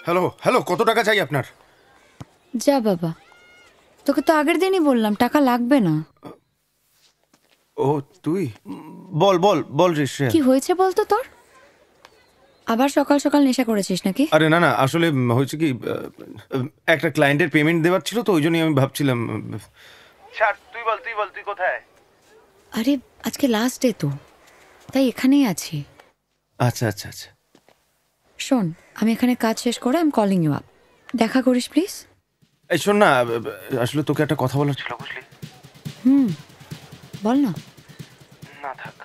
Hello hello, কত টাকা চাই আপনার? যা বাবা, তোকে তো আগের দিনই বললাম টাকা লাগবে না। ও তুই, বল বল বল রে শ্রেয়া। কি হয়েছে বলতো তোর? আবার সকাল সকাল নেশা করেছিস নাকি? আরে না না, আসলে হয়েছে কি, একটা ক্লায়েন্টের পেমেন্ট দেওয়ার ছিল তো, ওই জন্যই আমি ভাবছিলাম। ছাড়, তুই বল তুই বল, তুই কোথায়? আরে আজকে লাস্ট ডে তো, তাই এখানেই আছি। আচ্ছা আচ্ছা আচ্ছা। শোন, আমি এখানে কাজ শেষ করে I am calling you up. দেখা করিস প্লিজ। এই শোন না, আসলে তোকে একটা কথা বলার ছিল, বুঝলি? বল না। না থাক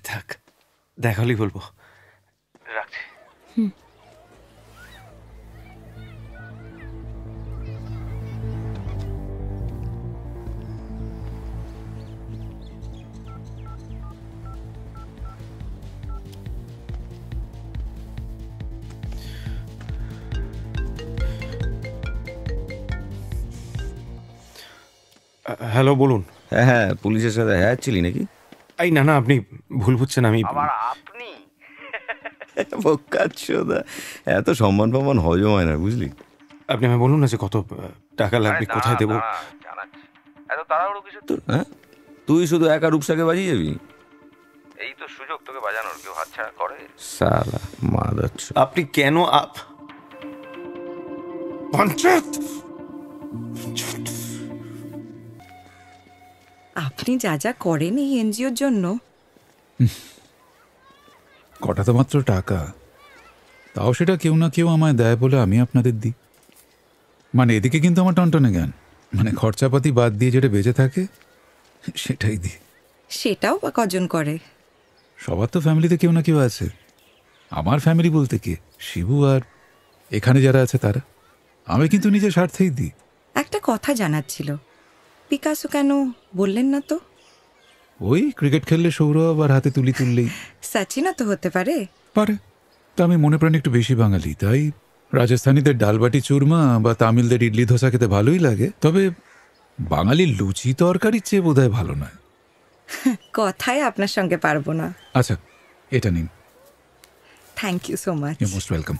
থাক, দেখালেই বলবো। রাখছি। হ্যালো, বলুন। হ্যাঁ হ্যাঁ, পুলিশের সাথে হ্যাঁ ছিলি নাকি? এই না না, আপনি ভুল বুঝছেন। আমি আপনি বোকাচ্চোদা, এত সম্মান প্রমাণ হজম হয় না, বুঝলি? আপনি আমায় বলুন না যে কত টাকা লাগবে, কোথায় দেবো। এত তাড়াহুড়ো কিছু তোর? হ্যাঁ, তুই শুধু একা রূপসাকে বাজিয়ে যাবি? এই তো সুযোগ তোকে বাজানোর, কেউ হাতছাড়া করে? সালা মাদাচ্ছ। আপনি কেন পঞ্চায়েত? আপনি যা যা করেন এই এনজিওর জন্য। কটা তো মাত্র টাকা, তাও সেটা কেউ না কেউ আমায় দেয় বলে আমি আপনাদের দিই। মানে এদিকে কিন্তু আমার টনটনে জ্ঞান, মানে খরচাপাতি বাদ দিয়ে যেটা বেঁচে থাকে সেটাই দিই। সেটাও বা কজন করে? সবার তো ফ্যামিলিতে কেউ না কেউ আছে। আমার ফ্যামিলি বলতে কে, শিবু আর এখানে যারা আছে তারা। আমি কিন্তু নিজের স্বার্থেই দিই। একটা কথা জানার ছিল, পিকাসো কেন বললেন না তো? ওই ক্রিকেট খেললে সৌরভ আর হাতে তুলি তুললেই সচিনও তো হতে পারে। পারে। তা আমি মনে প্রাণে একটু বেশি বাঙালি, তাই রাজস্থানীদের ডালবাটি চুরমা বা তামিলদের ইডলি ধোসা খেতে ভালোই লাগে, তবে বাঙালির লুচি তরকারির চেয়ে বোধহয় ভালো নয়। কথায় আপনার সঙ্গে পারবো না। আচ্ছা, এটা নিন। Thank you so much. You most welcome.